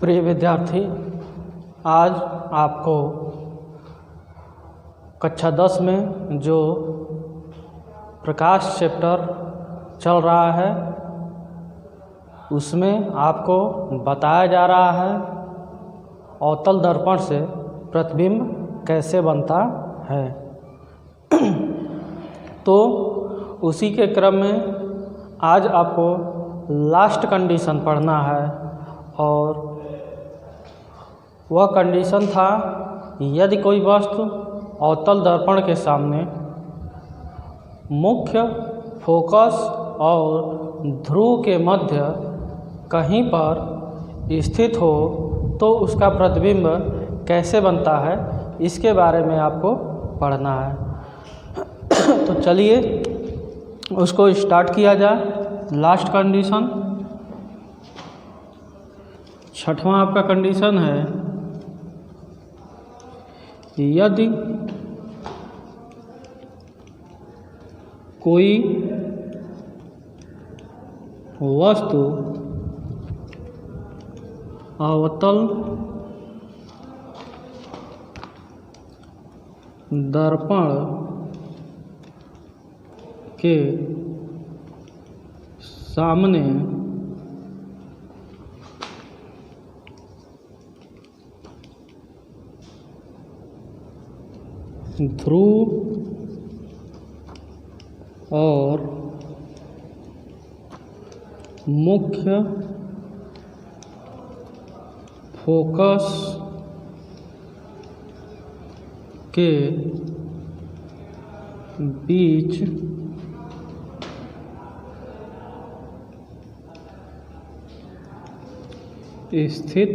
प्रिय विद्यार्थी, आज आपको कक्षा 10 में जो प्रकाश चैप्टर चल रहा है उसमें आपको बताया जा रहा है अवतल दर्पण से प्रतिबिंब कैसे बनता है। तो उसी के क्रम में आज आपको लास्ट कंडीशन पढ़ना है और वह कंडीशन था, यदि कोई वस्तु अवतल दर्पण के सामने मुख्य फोकस और ध्रुव के मध्य कहीं पर स्थित हो तो उसका प्रतिबिंब कैसे बनता है, इसके बारे में आपको पढ़ना है। तो चलिए उसको स्टार्ट किया जाए। लास्ट कंडीशन, छठवां आपका कंडीशन है, यदि कोई वस्तु अवतल दर्पण के सामने ध्रुव और मुख्य फोकस के बीच स्थित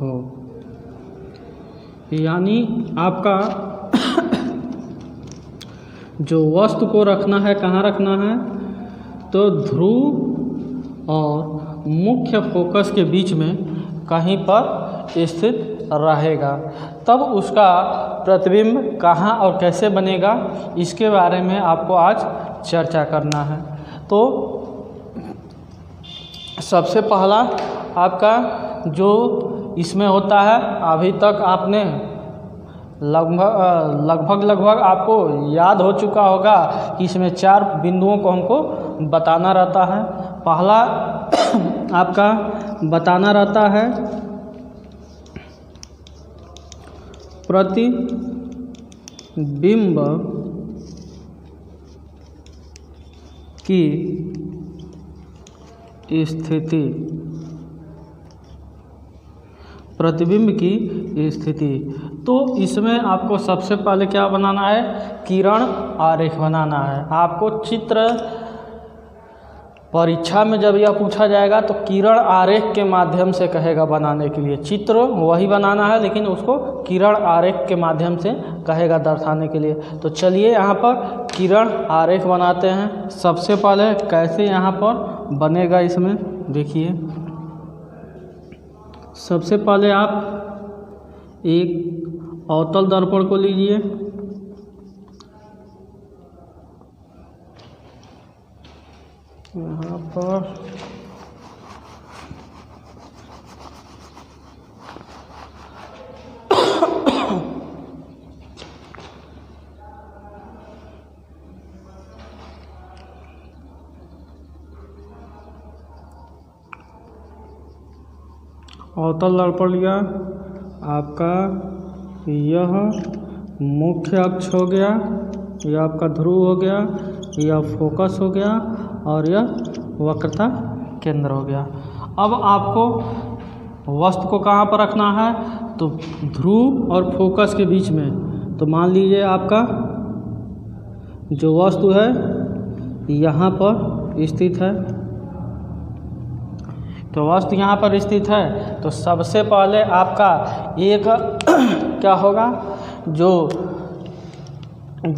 हो। यानी आपका जो वस्तु को रखना है, कहाँ रखना है, तो ध्रुव और मुख्य फोकस के बीच में कहीं पर स्थित रहेगा। तब उसका प्रतिबिंब कहाँ और कैसे बनेगा, इसके बारे में आपको आज चर्चा करना है। तो सबसे पहला आपका जो इसमें होता है, अभी तक आपने लगभग आपको याद हो चुका होगा कि इसमें 4 बिंदुओं को हमको बताना रहता है। पहला आपका बताना रहता है प्रतिबिंब की स्थिति, प्रतिबिंब की स्थिति। तो इसमें आपको सबसे पहले क्या बनाना है, किरण आरेख बनाना है। आपको चित्र परीक्षा में जब यह पूछा जाएगा तो किरण आरेख के माध्यम से कहेगा बनाने के लिए। चित्र वही बनाना है लेकिन उसको किरण आरेख के माध्यम से कहेगा दर्शाने के लिए। तो चलिए यहाँ पर किरण आरेख बनाते हैं। सबसे पहले कैसे यहाँ पर बनेगा, इसमें देखिए। सबसे पहले आप एक अवतल दर्पण को लीजिए, यहाँ पर अवतल दर्पण लिया। आपका यह मुख्य अक्ष हो गया, यह आपका ध्रुव हो गया, यह फोकस हो गया और यह वक्रता केंद्र हो गया। अब आपको वस्तु को कहाँ पर रखना है, तो ध्रुव और फोकस के बीच में। तो मान लीजिए आपका जो वस्तु है यहाँ पर स्थित है, तो वस्तु यहाँ पर स्थित है। तो सबसे पहले आपका एक क्या होगा, जो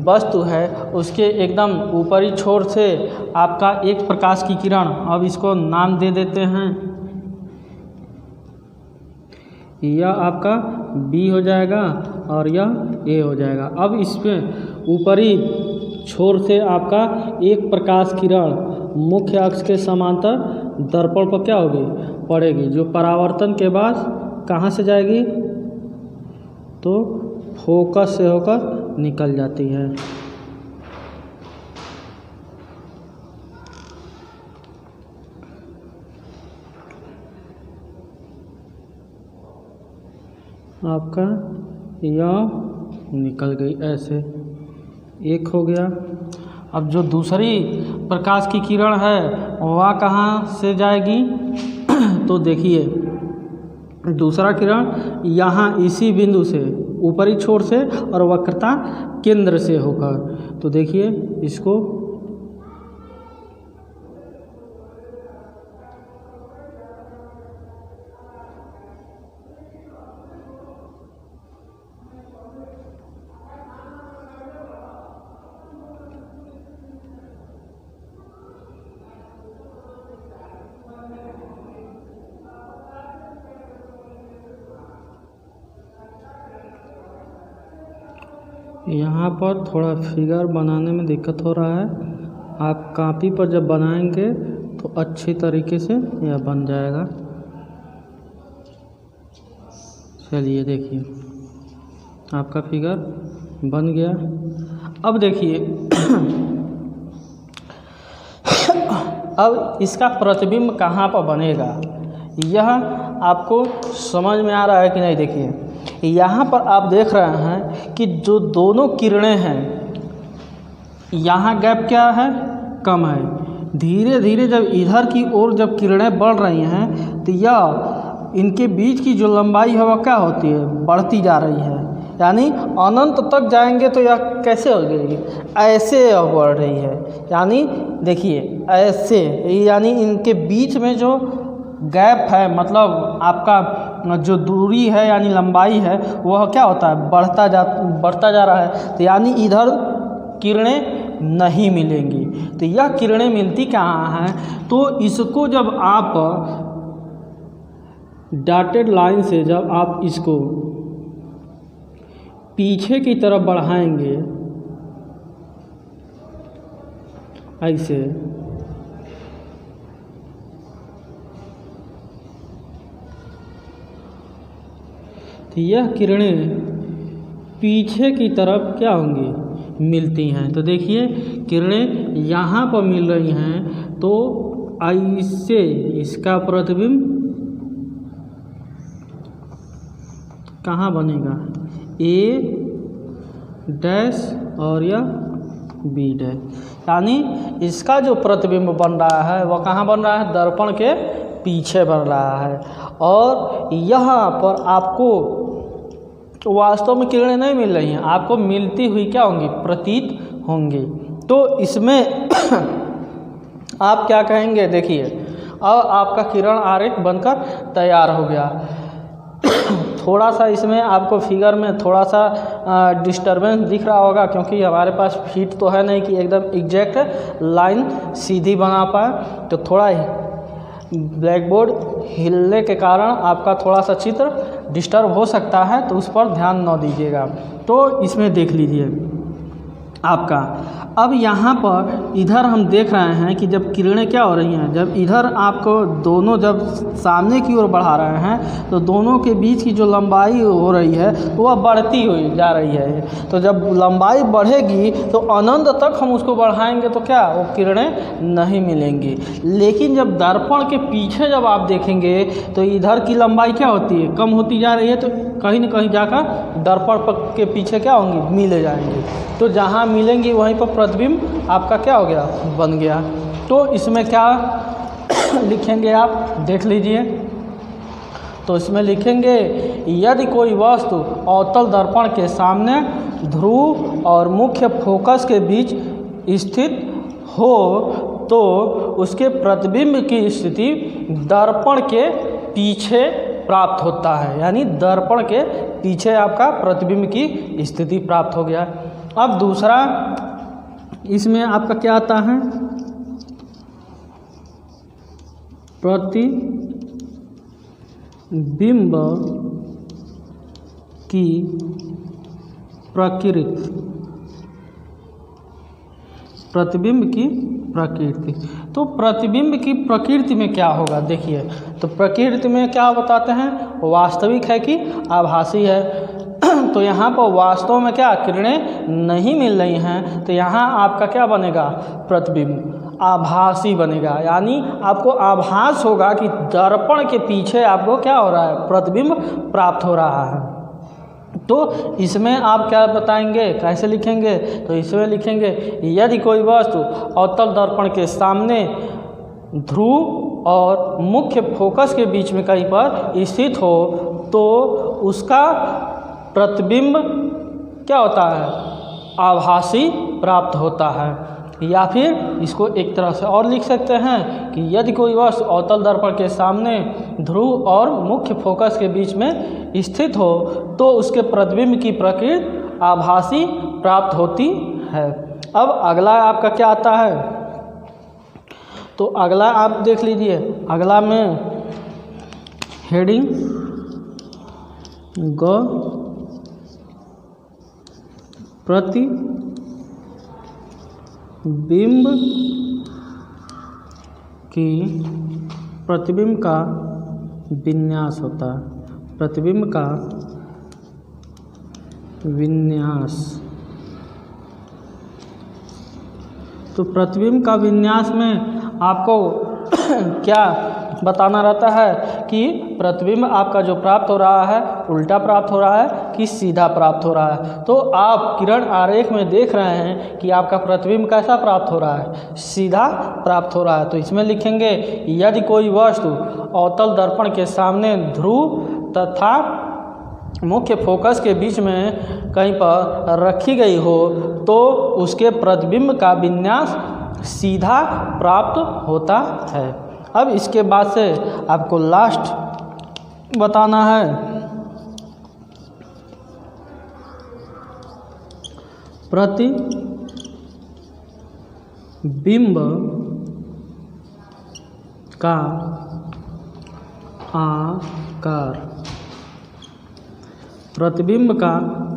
वस्तु है उसके एकदम ऊपरी छोर से आपका एक प्रकाश की किरण, अब इसको नाम दे देते हैं, यह आपका B हो जाएगा और यह A हो जाएगा। अब इसमें ऊपरी छोर से आपका एक प्रकाश किरण मुख्य अक्ष के समांतर दर्पण पर क्या होगी, पड़ेगी, जो परावर्तन के बाद कहाँ से जाएगी, तो फोकस से होकर निकल जाती है। आपका यह निकल गई, ऐसे एक हो गया। अब जो दूसरी प्रकाश की किरण है वह कहाँ से जाएगी, तो देखिए दूसरा किरण यहाँ इसी बिंदु से, ऊपरी छोर से और वक्रता केंद्र से होकर, तो देखिए इसको यहाँ पर थोड़ा फिगर बनाने में दिक्कत हो रहा है। आप कॉपी पर जब बनाएंगे तो अच्छी तरीके से यह बन जाएगा। चलिए देखिए आपका फिगर बन गया। अब देखिए अब इसका प्रतिबिंब कहाँ पर बनेगा, यह आपको समझ में आ रहा है कि नहीं। देखिए यहाँ पर आप देख रहे हैं कि जो दोनों किरणें हैं, यहाँ गैप क्या है, कम है। धीरे धीरे जब इधर की ओर जब किरणें बढ़ रही हैं तो यह इनके बीच की जो लंबाई है वह क्या होती है, बढ़ती जा रही है। यानी अनंत तक जाएंगे तो यह कैसे हो गई, ऐसे बढ़ रही है। यानी देखिए ऐसे, यानी इनके बीच में जो गैप है, मतलब आपका जो दूरी है यानी लंबाई है, वह क्या होता है, बढ़ता जा रहा है। तो यानी इधर किरणें नहीं मिलेंगी। तो यह किरणें मिलती कहाँ हैं, तो इसको जब आप डॉटेड लाइन से जब आप इसको पीछे की तरफ बढ़ाएंगे ऐसे, तो यह किरणें पीछे की तरफ क्या होंगी, मिलती हैं। तो देखिए किरणें यहाँ पर मिल रही हैं, तो ऐसे इसका प्रतिबिंब कहाँ बनेगा, ए डैश और यह बी डैश। यानी इसका जो प्रतिबिंब बन रहा है वह कहाँ बन रहा है, दर्पण के पीछे बन रहा है। और यहाँ पर आपको वास्तव में किरणें नहीं मिल रही हैं, आपको मिलती हुई क्या होंगी, प्रतीत होंगी। तो इसमें आप क्या कहेंगे, देखिए अब आपका किरण आरेख बनकर तैयार हो गया। थोड़ा सा इसमें आपको फिगर में थोड़ा सा डिस्टरबेंस दिख रहा होगा, क्योंकि हमारे पास फीट तो है नहीं कि एकदम एग्जैक्ट लाइन सीधी बना पाए। तो थोड़ा ब्लैक बोर्ड हिलने के कारण आपका थोड़ा सा चित्र डिस्टर्ब हो सकता है, तो उस पर ध्यान न दीजिएगा। तो इसमें देख लीजिए आपका, अब यहाँ पर इधर हम देख रहे हैं कि जब किरणें क्या हो रही हैं, जब इधर आपको दोनों जब सामने की ओर बढ़ा रहे हैं तो दोनों के बीच की जो लंबाई हो रही है वह बढ़ती हुई जा रही है। तो जब लंबाई बढ़ेगी तो अनंत तक हम उसको बढ़ाएंगे तो क्या, वो किरणें नहीं मिलेंगी। लेकिन जब दर्पण के पीछे जब आप देखेंगे तो इधर की लंबाई क्या होती है, कम होती जा रही है, तो कहीं न कहीं जाकर दर्पण के पीछे क्या होंगी, मिले जाएंगे। तो जहाँ मिलेंगी वहीं पर प्रतिबिंब आपका क्या हो गया, बन गया। तो इसमें क्या लिखेंगे आप देख लीजिए। तो इसमें लिखेंगे, यदि कोई वस्तु अवतल दर्पण के सामने ध्रुव और मुख्य फोकस के बीच स्थित हो तो उसके प्रतिबिंब की स्थिति दर्पण के पीछे प्राप्त होता है। यानी दर्पण के पीछे आपका प्रतिबिंब की स्थिति प्राप्त हो गया। अब दूसरा इसमें आपका क्या आता है, प्रतिबिंब की प्रकृति। प्रतिबिंब की प्रकृति। तो प्रतिबिंब की प्रकृति में क्या होगा देखिए, तो प्रकृति में क्या बताते हैं, वास्तविक है कि आभासी है। तो यहाँ पर वास्तव में क्या किरणें नहीं मिल रही हैं, तो यहाँ आपका क्या बनेगा, प्रतिबिंब आभासी बनेगा, यानी आपको आभास होगा कि दर्पण के पीछे आपको क्या हो रहा है, प्रतिबिंब प्राप्त हो रहा है। तो इसमें आप क्या बताएंगे, कैसे लिखेंगे, तो इसमें लिखेंगे यदि कोई वस्तु अवतल दर्पण के सामने ध्रुव और मुख्य फोकस के बीच में कहीं पर स्थित हो तो उसका प्रतिबिंब क्या होता है, आभासी प्राप्त होता है। या फिर इसको एक तरह से और लिख सकते हैं कि यदि कोई वस्तु अवतल दर्पण के सामने ध्रुव और मुख्य फोकस के बीच में स्थित हो तो उसके प्रतिबिंब की प्रकृति आभासी प्राप्त होती है। अब अगला आपका क्या आता है, तो अगला आप देख लीजिए, अगला में हेडिंग ग प्रतिबिंब की प्रतिबिंब का विन्यास होता है, प्रतिबिंब का विन्यास। तो प्रतिबिंब का विन्यास में आपको क्या बताना रहता है कि प्रतिबिंब आपका जो प्राप्त हो रहा है उल्टा प्राप्त हो रहा है कि सीधा प्राप्त हो रहा है। तो आप किरण आरेख में देख रहे हैं कि आपका प्रतिबिंब कैसा प्राप्त हो रहा है, सीधा प्राप्त हो रहा है। तो इसमें लिखेंगे यदि कोई वस्तु अवतल दर्पण के सामने ध्रुव तथा मुख्य फोकस के बीच में कहीं पर रखी गई हो तो उसके प्रतिबिंब का विन्यास सीधा प्राप्त होता है। अब इसके बाद से आपको लास्ट बताना है प्रतिबिंब का आकार, प्रतिबिंब का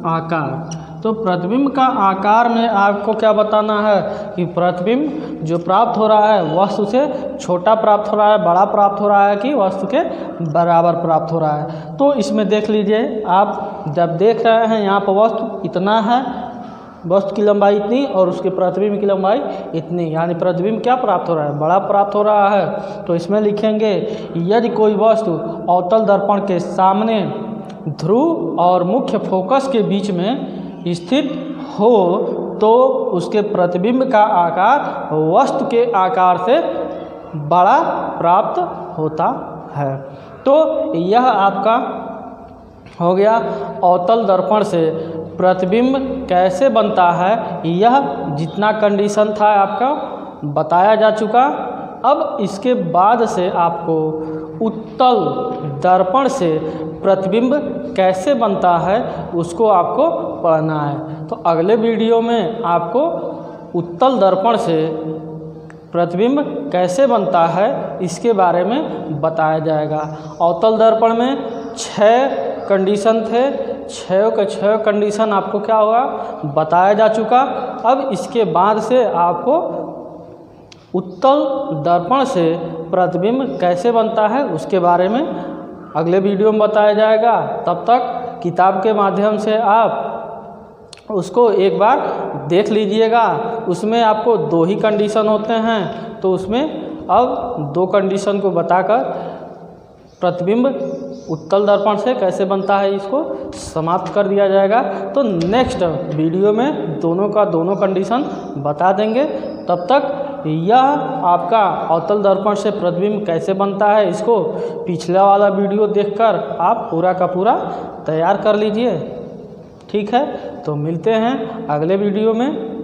आकार। तो प्रतिबिंब का आकार में आपको क्या बताना है कि प्रतिबिंब जो प्राप्त हो रहा है वस्तु से छोटा प्राप्त हो रहा है, बड़ा प्राप्त हो रहा है कि वस्तु के बराबर प्राप्त हो रहा है। तो इसमें देख लीजिए, आप जब देख रहे हैं यहाँ पर वस्तु इतना है, वस्तु की लंबाई इतनी और उसके प्रतिबिंब की लंबाई इतनी, यानी प्रतिबिंब क्या प्राप्त हो रहा है, बड़ा प्राप्त हो रहा है। तो इसमें लिखेंगे यदि कोई वस्तु अवतल दर्पण के सामने ध्रुव और मुख्य फोकस के बीच में स्थित हो तो उसके प्रतिबिंब का आकार वस्तु के आकार से बड़ा प्राप्त होता है। तो यह आपका हो गया अवतल दर्पण से प्रतिबिंब कैसे बनता है, यह जितना कंडीशन था आपका बताया जा चुका। अब इसके बाद से आपको उत्तल दर्पण से प्रतिबिंब कैसे बनता है उसको आपको पढ़ना है। तो अगले वीडियो में आपको उत्तल दर्पण से प्रतिबिंब कैसे बनता है इसके बारे में बताया जाएगा। अवतल दर्पण में 6 कंडीशन थे, 6 के 6 कंडीशन आपको क्या हुआ बताया जा चुका। अब इसके बाद से आपको उत्तल दर्पण से प्रतिबिंब कैसे बनता है उसके बारे में अगले वीडियो में बताया जाएगा। तब तक किताब के माध्यम से आप उसको एक बार देख लीजिएगा। उसमें आपको 2 ही कंडीशन होते हैं, तो उसमें अब 2 कंडीशन को बताकर प्रतिबिंब उत्तल दर्पण से कैसे बनता है इसको समाप्त कर दिया जाएगा। तो नेक्स्ट वीडियो में दोनों का दोनों कंडीशन बता देंगे। तब तक यह आपका अवतल दर्पण से प्रतिबिंब कैसे बनता है इसको पिछला वाला वीडियो देखकर आप पूरा का पूरा तैयार कर लीजिए। ठीक है, तो मिलते हैं अगले वीडियो में।